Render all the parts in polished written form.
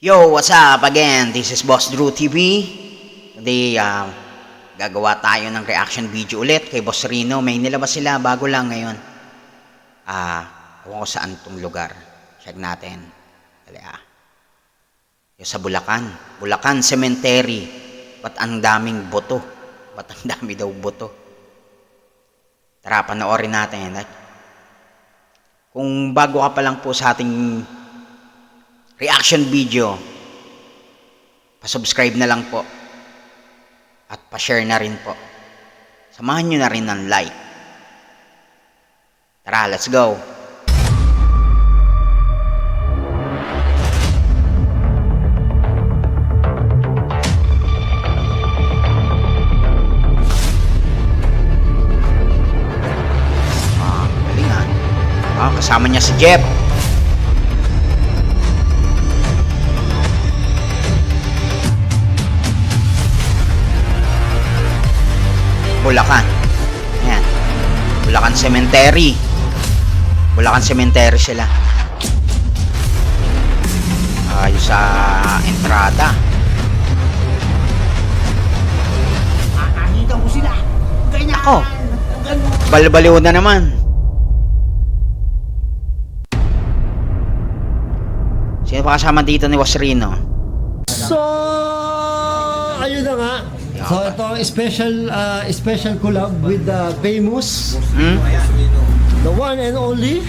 Yo, what's up again? This is Boss Drew TV. Today, gagawa tayo ng reaction video ulit kay Boss Rino. May nilabas sila bago lang ngayon. Ewan ko saan itong lugar. Check natin. Yung sa Bulacan. Bulacan Cemetery. Ba't ang daming boto? Ba't ang dami daw boto? Tara, panoorin natin. Kung bago ka pa lang po sa ating reaction video, pa-subscribe na lang po at pa-share na rin po. Samahan nyo na rin ng like. Tara, let's go. Galingan. Kasama niya si Jeff. Bulacan. Ayan. Bulacan Cemetery. Bulacan Cemetery sila. Yung sa entrada. Nakakita ko sila. Ganyan. Ako. Balbaliw na naman. Sino pa kasama dito ni Boss Rino? So, ayun na nga. So, ito ang special collab with the famous, the one and only.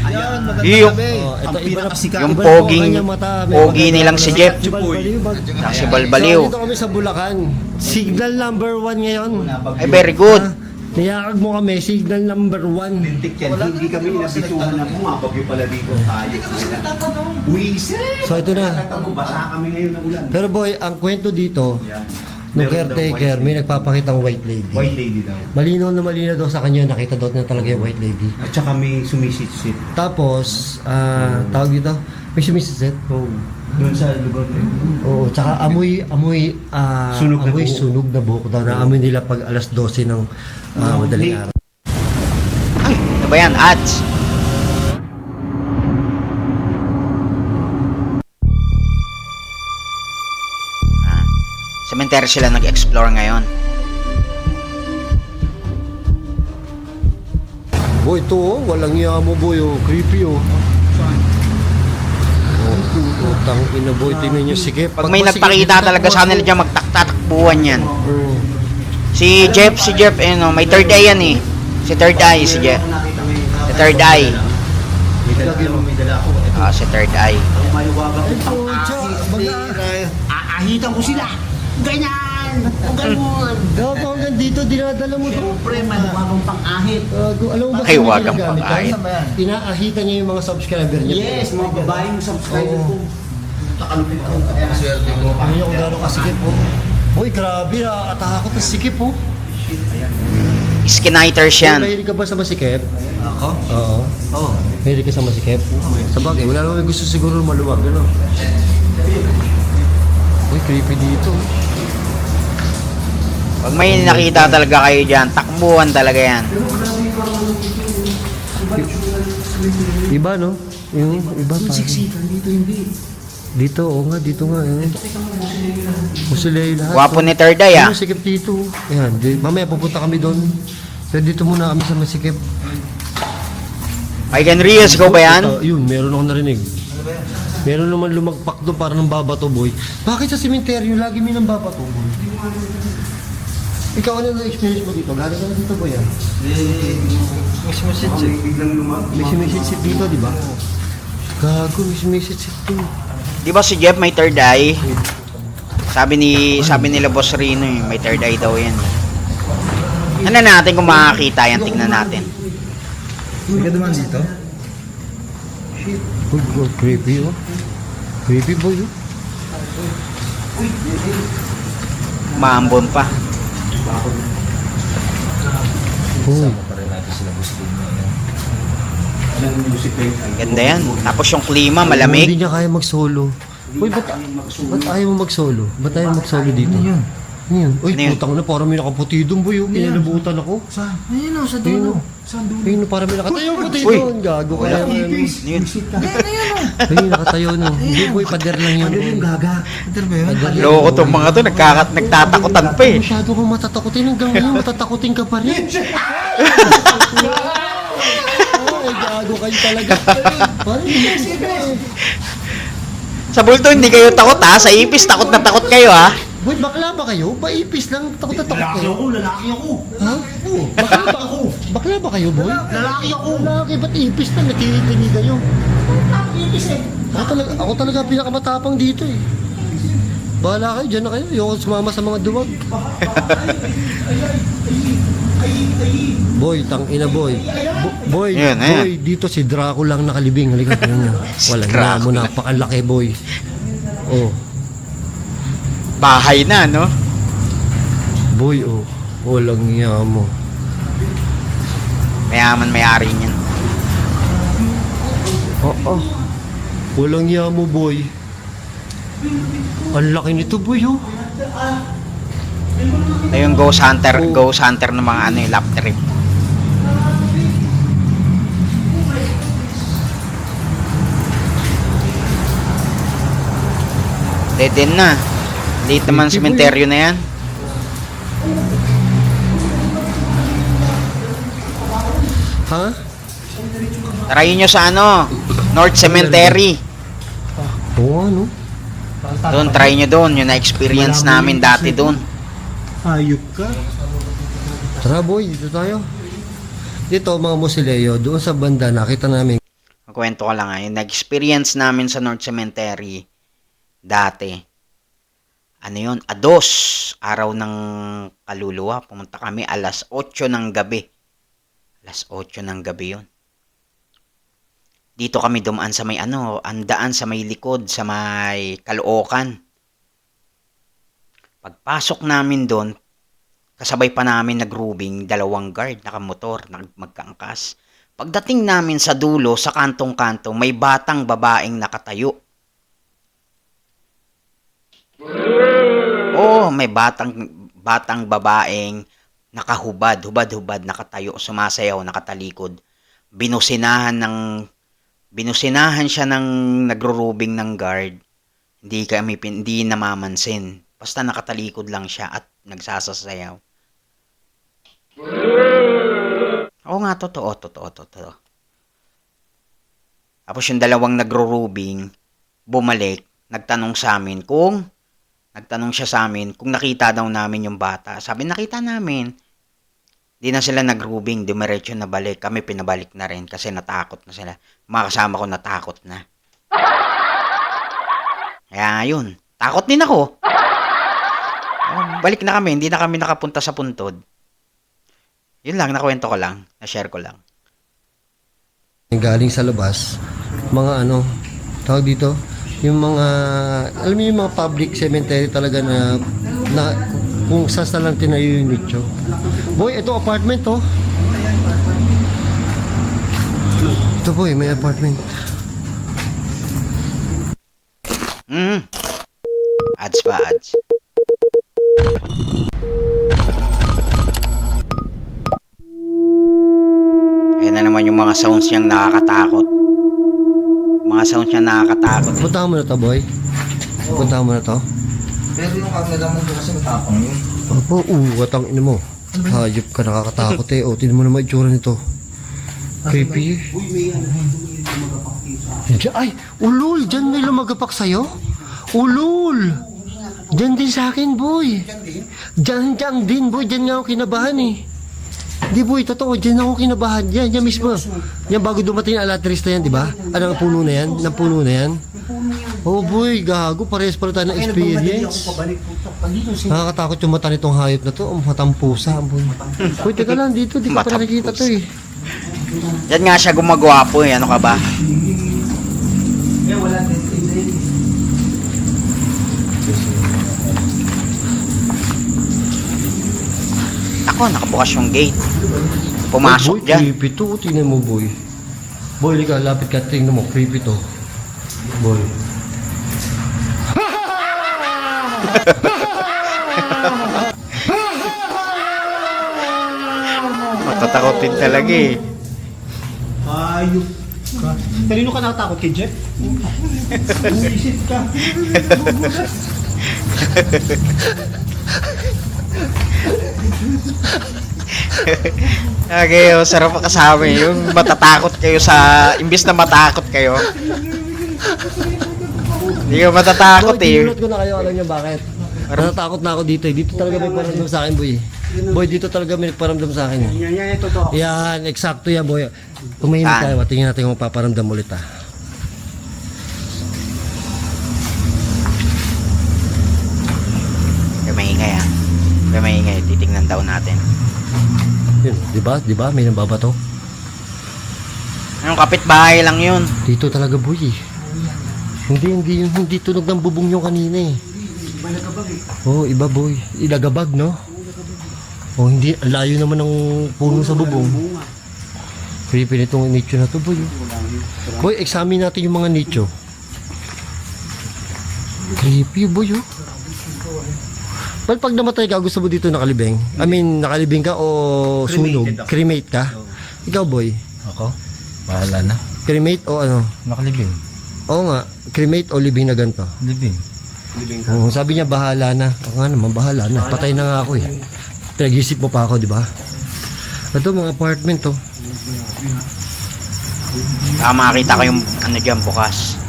Yung Ito iba na yung pogi nilang si Jeff. Si Balbaliw. So, dito kami sa Bulacan. Signal number 1 ngayon. Ay, very good. Niyakag mo kami, signal number 1. Hindi kami nasituhan na bumabagyo pala dito tayo. Buisit! So, ito na. Basa kami ngayon ng ulan. Pero boy, ang kwento dito, nung caretaker, may nagpapakitang white lady. White lady daw. Malinaw na malinaw daw sa kanya, nakita daw na talaga yung white lady. At saka may sumisit-sit. Tapos, tawag dito, may sumisit. Oh, doon sa lugar na yun. Oo, tsaka amoy sunog na buhok daw na amoy nila pag alas 12 ng madaling araw. Ay, ano ba yan? Ads. Cemetery sila nag-explore ngayon. Boy, ito walang iya mo boy, creepy Utang ina boy, tingnan nyo, sige. Pag may nagpakita talaga sa kanila dyan, magtakbuhan yan. Si Jeff, may third eye yan eh. Si third eye, si Jeff. Si third eye. May dala ako. Si third eye. Mayuwagan ko aahitan ko sila. Ganyan! O ganun! Gawa pa hanggang dito, dinadala mo to. Siyempre, maluwagang pang-ahit. Alam mo ba Ay, kung wag ano ang ginagamit pang-ahit. yan? Inaahitan niya yung mga subscriber niya. Yes, mga babaeng subscriber ko. Takalupin ako. Swerte ko. Ano yung kung gano'ng kasikip po? Boy, grabe, atakot na sikip po. Skiniters yan. Mahilig ka ba sa masikip? Ako? Oo. Oo. Mahilig ka sa masikip? Sa bagay, wala naman gusto siguro maluwag, gano'n. Uy, creepy dito. Pag may nakita talaga kayo dyan, takbuhan talaga yan. Iba, no? Yung iba pa. Siksikan dito hindi. Dito, oo nga, dito nga. Musilay lahat. Gwapo ni third eye ah. Ano, sikip dito. Ayan, mamaya pupunta kami doon. Pero dito muna kami sa masikip. Mike Enriquez, ikaw ba yan? Yun, meron akong narinig. Meron naman lumagpak doon para ng babato, boy. Bakit sa sementeryo lagi may nang babato, boy? Ikaw ano na-experience mo dito? Galing ka na dito, boy, ah? May sumisit-sit. Biglang lumabas. May sumisit-sit dito, di ba? Gago, may sumisit-sit dito. Di ba si Jeff may third eye? Sabi nila Boss Rino may third eye daw yan. Ano natin kung makakita yan, tignan natin. Hindi ka duman dito? Oh, creepy, oh. Creepy, boy, oh. Maambon pa. Boy. Ganda yan. Tapos yung klima, Hindi malamig. niya kaya mag-solo. Uy, ba't ayaw mo mag-solo? Ba't ayaw mag-solo dito? Ano yun? Uy, Ano yun? putang na, parang may nakaputi doon, boy. Kinalabutan ako. Ayun o, sa Ayun, dulo. oh. Ayun, parang may nakatayo po tayo Uy. doon. Gago kaya. Walang ipis. Yun. Ayun, nakatayo no. Hindi boy, pader lang yun. Ano yung gaga? Loko tong mga to, nagtatakutan pa eh. Masyado kang matatakotin hanggang ngayon, matatakotin ka pa rin. Ay, gago kayo talaga. Parang Sa bulto hindi kayo takot ha, sa ipis takot na takot kayo ha. boy, bakla ba kayo? Paipis lang, takot na takot Lalaki kayo. ako, lalaki ako. Ha? Oo, bakla ba ako? Bakla ba kayo, boy? Lalaki ako. Lalaki, ba't ipis lang? Nakikinig kayo. Ako talaga pinakamatapang dito eh. Bahala kayo, dyan na kayo. Ayoko sumama sa mga duwag. Boy, tangina boy. Boy, Ayan, ayan. boy, dito si Draco lang nakalibing. Halika, tingnan mo. Wala na Draco. mo, napakalaki boy. Oh, Bahay na no. boy, oh. Walang niya mo. Mayaman may-ari niyan. Oo. Walang niya mo, boy. Ang laki nito, boy, oh. Ito yung ghost hunter ng mga ano yung lap trip. Dead end na. Late naman Hindi, sementeryo na yan. Ha? Try nyo sa ano, North Cemetery. Oo, ano? Doon, try nyo doon. Yung na-experience namin dati doon. Hayop ka. Tara, boy, dito tayo. Dito, mga Mosileo, doon sa banda, nakita namin. Magkwento ko lang yung na-experience namin sa North Cemetery dati. Ano yun? Ados, araw ng kaluluwa. Pumunta kami alas 8 ng gabi. Alas 8 ng gabi yun. Dito kami dumaan sa may ano, andaan sa may likod, sa may Caloocan. Pagpasok namin doon, kasabay pa namin nagrubing, dalawang guard, nakamotor, magkaangkas. Pagdating namin sa dulo, sa kantong-kanto, may batang babaeng nakatayo. Oh, may batang babaeng nakahubad, hubad-hubad, nakatayo, sumasayaw, nakatalikod. Binusinahan siya ng nagrurubing ng guard. Hindi namamansin. Basta nakatalikod lang siya at nagsasasayaw. Oo nga, totoo. Tapos yung dalawang nagrurubing, bumalik, nagtanong siya sa amin kung nakita daw namin yung bata. Sabi, nakita namin. Di na sila nagrubing, dumiretso na balik. Kami pinabalik na rin kasi natakot na sila. Mga kasama ko natakot na. Kaya yun, takot din ako. Balik na kami, hindi na kami nakapunta sa puntod. Yun lang, nakwento ko lang, na-share ko lang. Galing sa labas, mga ano, tawag dito, yung mga, alam mo yung mga public cemetery talaga na kung saan lang tinayo yung nicho. Boy, ito apartment to. Ito boy, may apartment. Ads pa, ads. Ayan na naman yung mga sounds niyang nakakatakot. Puntahan mo na to boy. Puntahan mo na to. Pero yung kagalaman ko kasi matapang yun. Opo, watang ino mo. Hayop ka, nakakatakot eh. O, tinan mo naman itsura nito. Creepy. Uy, may ano, Ay, ulul, dyan may lumagapak sa'yo? Ulul! Dyan din sa akin, boy. Dyan din, boy. Dyan nga ako kinabahan eh. Di boy, totoo, dyan ako kinabahan. Yan mismo. Yan bago dumating ang alatris na yan, di ba? Ano ang puno na yan? Ng puno na yan? Oh boy, gago. Parehas pala tayo ng experience. Nakakatakot yung mata nitong hayop na to. Ang matang pusa, boy. Boy, teka lang dito. Di ka pa Matang nakikita to pusa. eh. Yan nga siya gumagwapo eh, ano ka ba? wala din. Ako, nakabukas yung gate. Pumasok boy, dyan. Creepy to. Tingnan mo, boy. Boy, lika, lapit ka. Tingnan mo, creepy to. Boy. Tatakotin talaga eh. Ayok ka. Kanino ka nakatakot kay Jeff? Umisip ka. Okay, sarap kasama yung matatakot kayo sa imbis na matakot kayo. Hindi ka matatakot Boy, eh. dinulot ko na kayo. Alam niyo bakit? Natatakot na ako dito eh. Dito talaga may paramdam sa akin, boy. Boy, dito talaga may paramdam sa akin eh. Yan, totoo. Yan, eksakto yan, boy. Tumahimik tayo. Tingnan natin kung mapaparamdam ulit ah. Kaya maingay ah. Kaya maingay. Titignan daw natin. Yun, di ba? Di ba? May nambabato. Anong kapitbahay lang yun? Dito talaga, boy eh. Hindi tunog ng bubong yung kanina eh. Oh, iba boy. Ilagabag, no? Oh, hindi. Layo naman ng puno sa bubong. Creepy nitong nicho na to, boy. Boy, examine natin yung mga nicho. Creepy, boy, oh. Well, pag namatay ka, gusto mo dito nakalibing? I mean, nakalibing ka o sunog? Cremate ka? Ikaw, boy? Ako? Bahala na. Cremate o ano? Nakalibing. Oo nga, cremate o libing na ganito? Libing. Oo, sabi niya bahala na. Ako nga naman, bahala na. Patay na nga ako eh. Pinag-isip mo pa ako, di ba? Ito, mga apartment to. Baka makakita ko yung ano dyan bukas.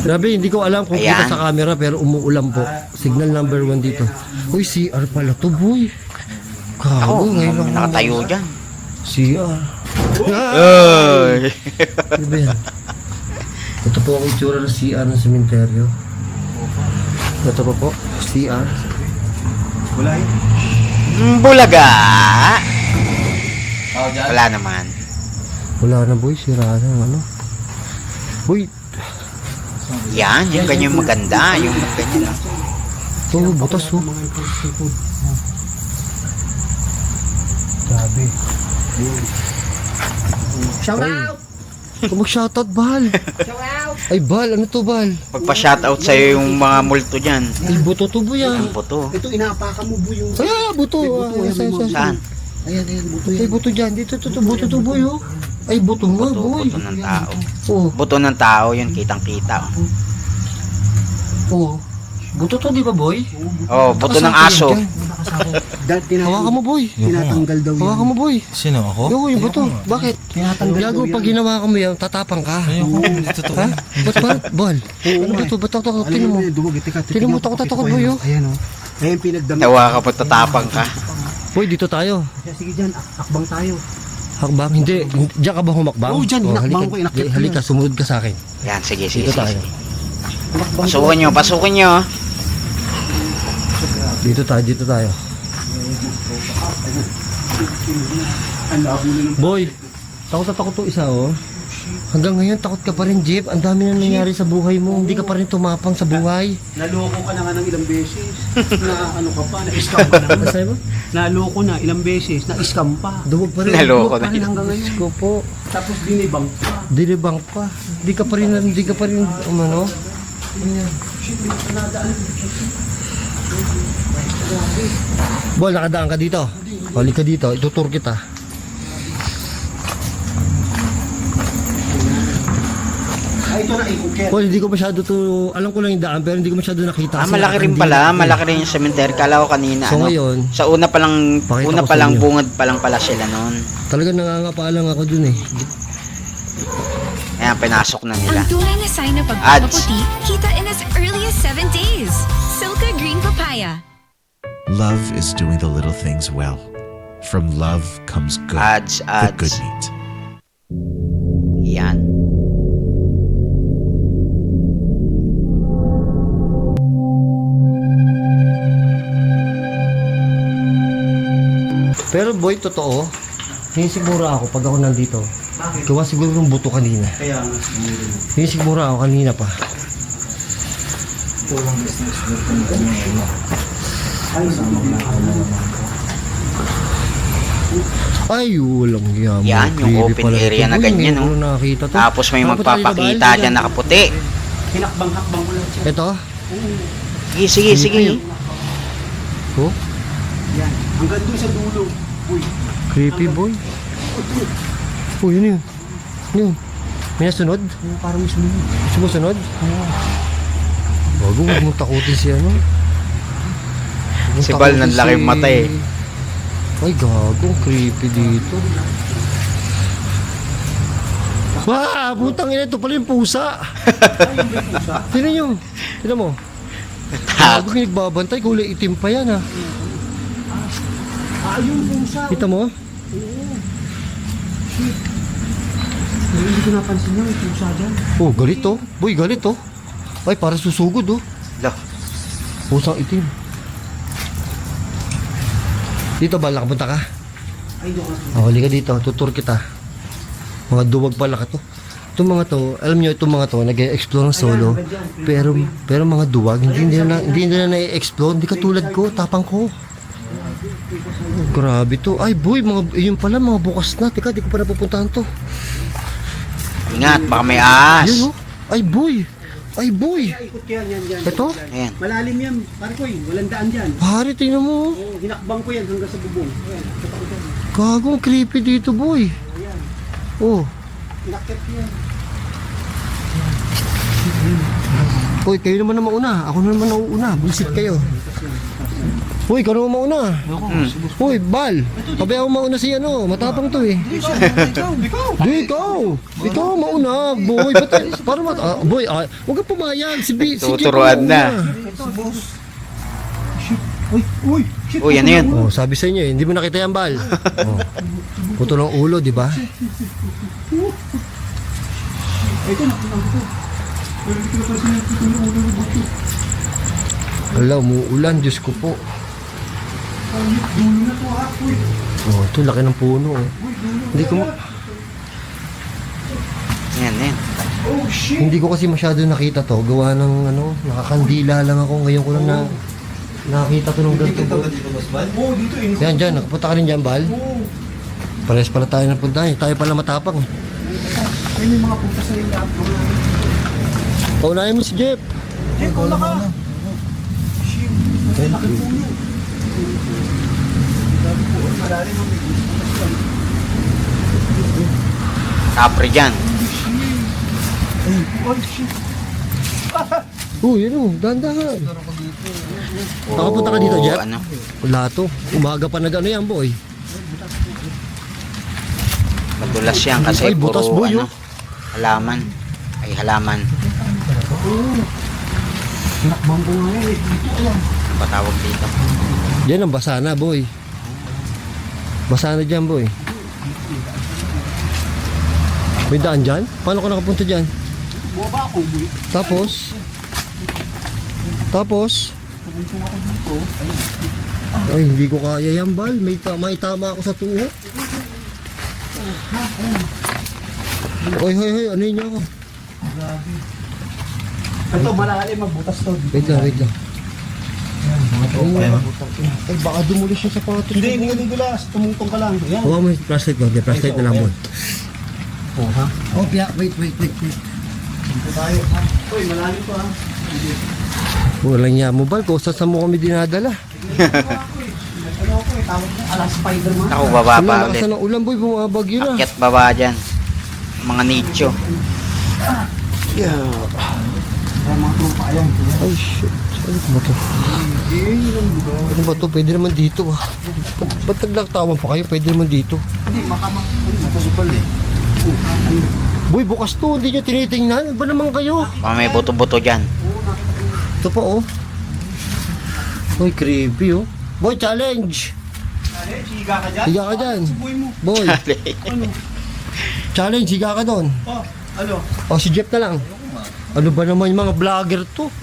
Grabe, hindi ko alam kung Ayan. kita sa camera pero umuulan po. Signal number 1 dito. Uy, CR pala to, boy. Ako, Kago, ngayon lang. nakatayo dyan. CR. Ay! Ano ba yan? Ito po ang itsura ng CR ng sementeryo. Ito pa po, CR. Wala eh. Bulaga! Wala naman. Wala na, boy. Sira na, ano. Boy, Yan, yung ganyan maganda. Yung ganyan lang. ito, butas, oh. Sabi. Kung mag-shoutout, Bal. Ay, Bal, ano to, Bal? Magpa-shoutout sa'yo yung mga multo dyan. Ay, buto to, boy, ah. Ang buto. Ito, inaapakan mo po yung... Ay, buto. Saan? Ayan, buto Ay, buto dyan. Dito, buto to, boy, oh. Ay, buto nga, Buto, boy. buto ng tao. Oh, Buto ng tao yun, kitang-kita. oh. Buto to, di ba, boy? Oh, buto ng aso. Hawakan mo, boy. Tinatanggal daw yan. Hawakan mo, boy. Sino ako? Yo, yung buto. Bakit? Tinatanggal Gago, daw yan. pag ginawa ka mo yan, tatapang ka. Ayoko. Dito to. Ha? Ba't ba? Bal? Ano ba ito? Ba't ako tinan mo? Tinan mo, takot-takot boy, oh. Ayan, oh. Ayan, pinagdamit. Tawa ka po, tatapang ka. Boy, dito tayo. Sige dyan, akbang tayo. Hakbang? Hindi. Diyan ka ba humakbang? Oo, dyan. Hinakbang halika. ko, inakyat ko Halika, sumunod ka sa akin. Yan, sige, sige, Dito sige. tayo. sige. Pasukin nyo. Dito tayo. Boy, takot na takot to isa, oh. Hanggang ngayon, takot ka pa rin, Jeep. Ang dami na nangyari sa buhay mo. Hindi ka pa rin tumapang sa buhay. Naloko ka na nga ng ilang beses. Na ano ka pa, na-scam ka na. Ano sa'yo ba? Naloko na ilang beses, na-scam pa. Duwag pa rin. Naloko Duwag pa na. rin hanggang ngayon. Ko po. Tapos dinibang pa. Dilibang pa. Di ka pa rin, ano? Bol, nakadaan ka dito. Balik ka dito, itutur kita. Ay, ito na, ikukit. Bol, hindi ko masyado to, alam ko lang yung daan, pero hindi ko masyado nakita. Ah, kasi malaki rin nakakandila pala. ako eh. Malaki rin yung cemetery. Kala ko kanina, So ano, ngayon, sa una Pakita ko sa palang inyo. bungad pa lang pala sila noon. talagang nangangapaalang ako dun eh. Ayan, pinasok na nila. Ang tunay na sign ng pagpapaputi, kita in as early as 7 days. Silka Green Papaya. Love is doing the little things well. From love comes good. Ads, The ads. good meat. Yan. Pero boy, totoo, sinisiguro ako pag ako nandito. Gawa siguro ng buto kanina. Kaya nga, Sinisiguro ako kanina pa. Ay, walang yaman. Yan, yung Creepy open pala area ito. na Boy, ganyan, ngayon no? ko nakakita to. Tapos may Tapos tayo magpapakita nabahal dyan nakaputi. hinakbang-hakbang ko lang siya. Ito? Sige, sige, sige. Oh? Hanggang doon sa dulo. Uy. Creepy boy. Oh, yun yun. Yun. May nasunod? Parang may sumunod. Sumusunod? Bago, huwag mong takutin si ano. Huwag mong Si Bal, takutin ng laking mata eh. Ay, gago. Creepy dito. Wah! Putang ina, ito pala yung pusa. Tignan nyo. Tignan mo. Gago, pinagbabantay. Kulay itim pa yan ha. Yung pusa. Kita mo? Hindi ko napansin yung pusa dyan. Oh, galit oh. Boy, galit oh. Ay, para susugod oh. Lah, Pusang itim. Dito ba, nakapunta ka? Ay, doon ka. Oh, huli ka dito, tutur kita. Mga duwag pala ka to. Itong mga to, alam nyo itong mga to, nag-explore ng solo. Pero mga duwag, hindi nila na-explore. Hindi katulad ko, tapang ko. Oh, grabe to. Ay boy, yun pala, mga bukas na. Teka, di ko pa napupuntahan to. ingat, baka may ahas. Yun oh. Ay boy. Ay boy. Ikot yan, yan. Ito? Ayan. Malalim yan. Pare ko walang daan dyan. Pare, tingnan mo. Oo, hinakbang ko yan hanggang sa bubong. Ayan, kita ko dyan. Gagong creepy dito boy. Ayan, Oh. hinakit ko yan. Hoy, kayo naman na mauna. Ako na naman nauuna. Bullshit kayo. Hoy, ikaw naman mauna. Hoy, Bal. Pabayaan mo mauna si ano. Matapang to eh. Di ikaw. Ikaw mauna. Boy, boy, huwag kang pumayag. Si Jeep Tuturuan na. Uy, shit. Uy, ano yun? Oh, sabi sa inyo eh, hindi mo nakita yan, Bal. Oh. Puto ng ulo, di ba? Ito, nakulang ko. Pero hindi ko napansin yung puto ng ulo ng buto. Ala, umuulan. Diyos ko po. Ay, dulo na to ha. Uy, Oh, ito, laki ng puno. Oh. Hindi ko Ayan, ayan. oh shit. Hindi ko kasi masyado nakita to. Gawa ng ano, nakakandila lang ako. Ngayon ko lang nakita to ng ganito. Oh, dito eh. Yan, dyan. Nakapunta ka rin dyan, Bal. Oh, Pares pala tayo napunta. Tayo pala matapang. ay may mga putas na rin lahat. Paunahin mo si Jeff. Hey, kula ka. Shit. Ay, laki puno. Malalim ang Kapre dyan. oh shit. Yun o. Dahan-dahan. Nakapunta ka dito, Jeff? Ano? Wala to. Umaga pa nag-ano yan, boy. Madulas yan kasi Ay, butas, puro boy, ano, oh. halaman. Ay, halaman. Nakbang ko nga yan eh. Dito ayan. Patawag dito. Yan ang basa na, boy. Basa na dyan, boy. May daan dyan? Paano ka nakapunta dyan? Bumaba ako, boy. Tapos? Ay, hindi ko kaya yan, Bal. May tama ako sa tuho. Hoy, ano yun ako? Ito, malalim ang butas to. Wait lang. Ay, baka dumulis siya sa patos. Hindi ka digulas. Tumungtong ka lang. Ayan. Hawa mo yung flashlight ko. Flashlight na lang mo. Oh, ha? Oh, wait. Dito tayo, ha? Uy, malalim to, ha? Walang niya mo, Bal. Kung saan mo kami dinadala? Ano ako eh, tawag mo, ala Spider-Man. Ako, baba Wala, pa ulit. lakasan ng ulan, boy. Bumabagyo na. Akyat baba dyan. Mga nicho. Ay, mga tropa, ayan. Ay, shit. Ano ba to? Ano ba to? Pwede naman dito, ah. Ba't naglaktawan pa kayo? Pwede naman dito. Hindi, makasupal eh. Boy, bukas to. Hindi nyo tinitingnan. Ano ba naman kayo? Baka may buto-buto dyan. Ito pa, oh. Boy, creepy, oh. Boy, challenge. Higa ka dyan? Higa ka dyan. Subuhin mo. Boy, challenge. Higa ka doon. Oh, ano? O, si Jeff na lang. Ano ba naman yung mga vlogger to?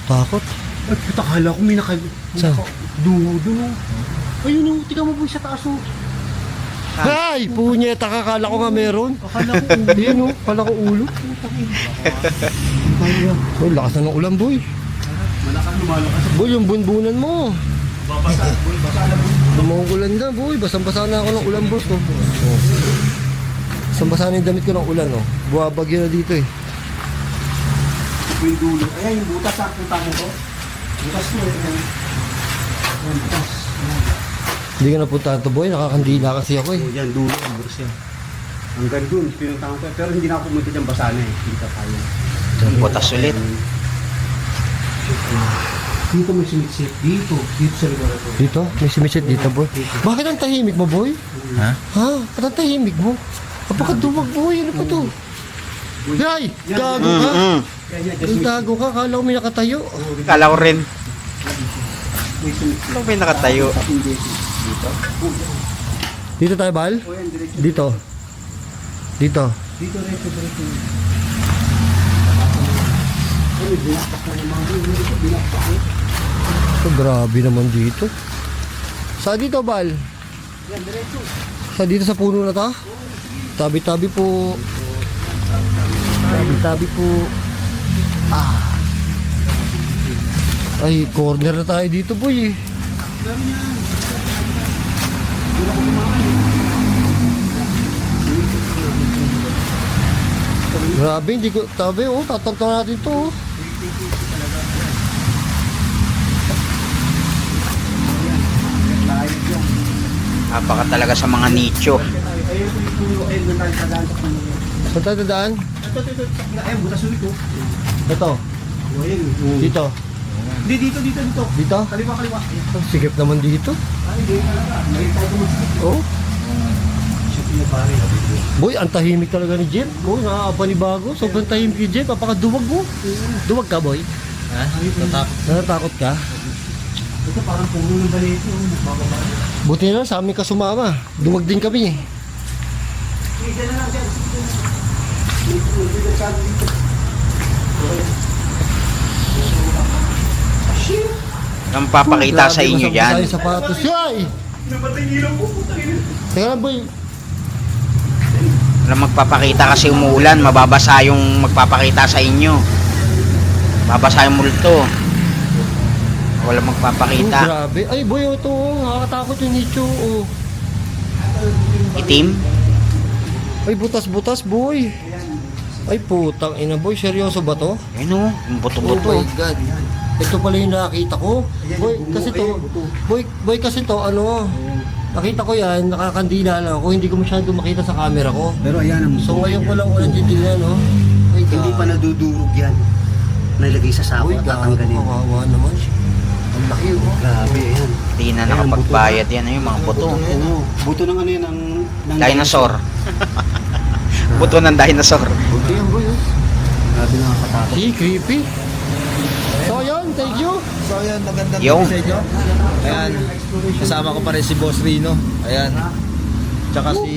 Takot. Ay, puta, kala ko may Saan? Dulo. Ayun oh, tingnan mo po sa taas oh. Ay, punyeta ka. Kala ko nga meron. Akala ko ulo. Yan, oh. Kala ko ulo. Boy, lakas na ng ulan, boy. Malakas lumalakas. Boy, yung bunbunan mo. Babasa, boy, basa na boy. Umuulan na, boy. Basang-basa na ako ng ulan, boss. Oh. Basang-basa na yung damit ko ng ulan, oh. Buwabagyo na dito, eh. Yung dulo. Ayan yung butas ha, punta mo ko. Butas mo eh. Ayan, butas. Hindi ka napunta ito, boy. Nakakandila kasi ako eh. O yan, dulo ang burs yan. Hanggang dun, pinuntahan ko. Pero hindi na ako pumunta dyan basa na eh. Hindi ka kaya. Butas ulit. Dito may sumitsit. Dito sa laboratory. Dito? May sumisit dito, boy. Bakit ang tahimik mo, boy? Ha? Ha? Ba't ang tahimik mo? Napakaduwag, boy. Ano pa to? Yay! Gago ka! Yan, yan. Ay, gago ka. Kala ko may nakatayo. Kala ko rin. May sumitsit. Ano may nakatayo? Dito tayo, Bal? O yan, diretso. Dito. Dito. Dito, diretso. So, grabe naman dito. Sa dito, Bal? Yan, diretso. Sa dito sa puno na to? Tabi-tabi po. Tabi-tabi po. Ay, corner na tayo dito, boy. Eh. Grabe, hindi ko, tabi, oh, tatantaw natin to, oh. Napaka talaga sa mga nicho. Ayun, puno. Ayun, doon tayo sa daan sa puno. Saan tayo dadaan? Ito. Ayun, butas ulit ko. Ito, O ayun. dito. Hindi, dito. Dito? Kaliwa. Ang sigip naman dito. Ay, hindi talaga. May tayo tumusik. Oh. Siya pinapari. Boy, ang tahimik talaga ni Jeff. Boy, nakakapanibago. Sobrang tahimik ni Jeff. Napakaduwag mo. Duwag ka, boy. Ha? Tatakot. Natatakot ka? Ito parang puno ng balito. Bababa. Buti na lang sa amin ka sumama. Duwag din kami eh. Sige, dyan na lang dyan. May delikado dito. Ang papakita sa Grabe, inyo masama dyan. tayo sapatos. Yay! Nabatay nilang po. Teka lang, boy. Walang magpapakita kasi umuulan. Mababasa yung magpapakita sa inyo. Babasa yung multo. Walang Oh, magpapakita. grabe. Ay, boy, ito. Nakakatakot yung nicho. Oh. Itim. Ay, butas-butas, boy. Ay, putang ina, boy. Seryoso ba to? Ayun o. Yung Oh buto-buto. my God. Ito pala yung nakakita ko. Boy, kasi to, boy, kasi to, ano, nakita ko yan, nakakandila lang ako, hindi ko masyado makita sa camera ko. Pero ayan ang So ngayon ko lang ulit titignan, no? Ay, hindi pa nadudurog yan. Nailagay sa sako Uy, at gago, tatanggalin. kawawa naman. Ang laki, oh. Grabe, ayan. Hindi na nakapagbayad yan. Ayun, mga buto. Oo. Buto ng ano yan, ng Dinosaur. Buto ng dinosaur. Buti yan, boy, oh. Grabe nakakatakot. See, creepy. So ayun, thank you. So ayan, magandang Yo. gabi sa inyo. Ayan, kasama ko pa rin si Boss Rino. Ayan. Tsaka si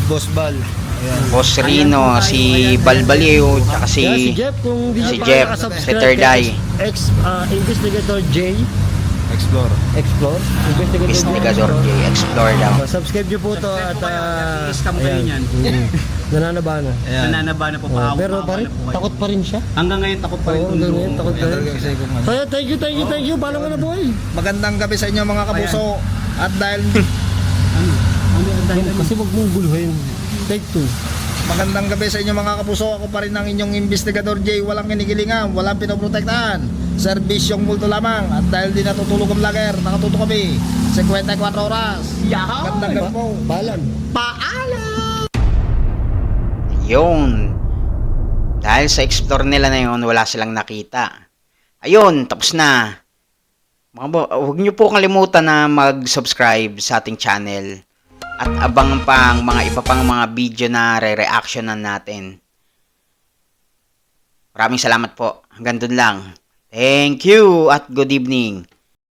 Boss Bal. Ayan. Boss Rino, si Balbalio, tsaka Kaya si si Jeff, kung di si pa Jeff, nakasubscribe si Third kay Eye. Investigator J. Explore. Explore. Investigador J. Explore daw. Subscribe nyo po to at Scam pa rin yan. nananaba na. Ayan. Nananaba na po Oh, pa ako. pero pa rin, takot pa rin siya. Hanggang ngayon takot pa rin Oo, itong hanggang luho. ngayon, takot pa Ayan rin. talaga kasi kung ano. Kaya thank you. Paano ka na, boy? Magandang gabi sa inyo mga kapuso. At dahil Kasi wag mong guluhin. Take two. magandang gabi sa inyo mga kapuso, ako pa rin ang inyong Investigador J. Walang kinikilingan, walang pinoprotektahan. Serbisyong multo lamang. At dahil di natutulog ang vlogger, nakatuto kami 54 oras. Magandang gabi po. Paalam. Yun. Dahil sa explore nila na yun, wala silang nakita. Ayun, tapos na. Huwag niyo po kalimutan na mag-subscribe sa ating channel. At abang pang mga iba pang mga video na re-reactionan natin. Maraming salamat po. Hanggang dun lang. Thank you at good evening.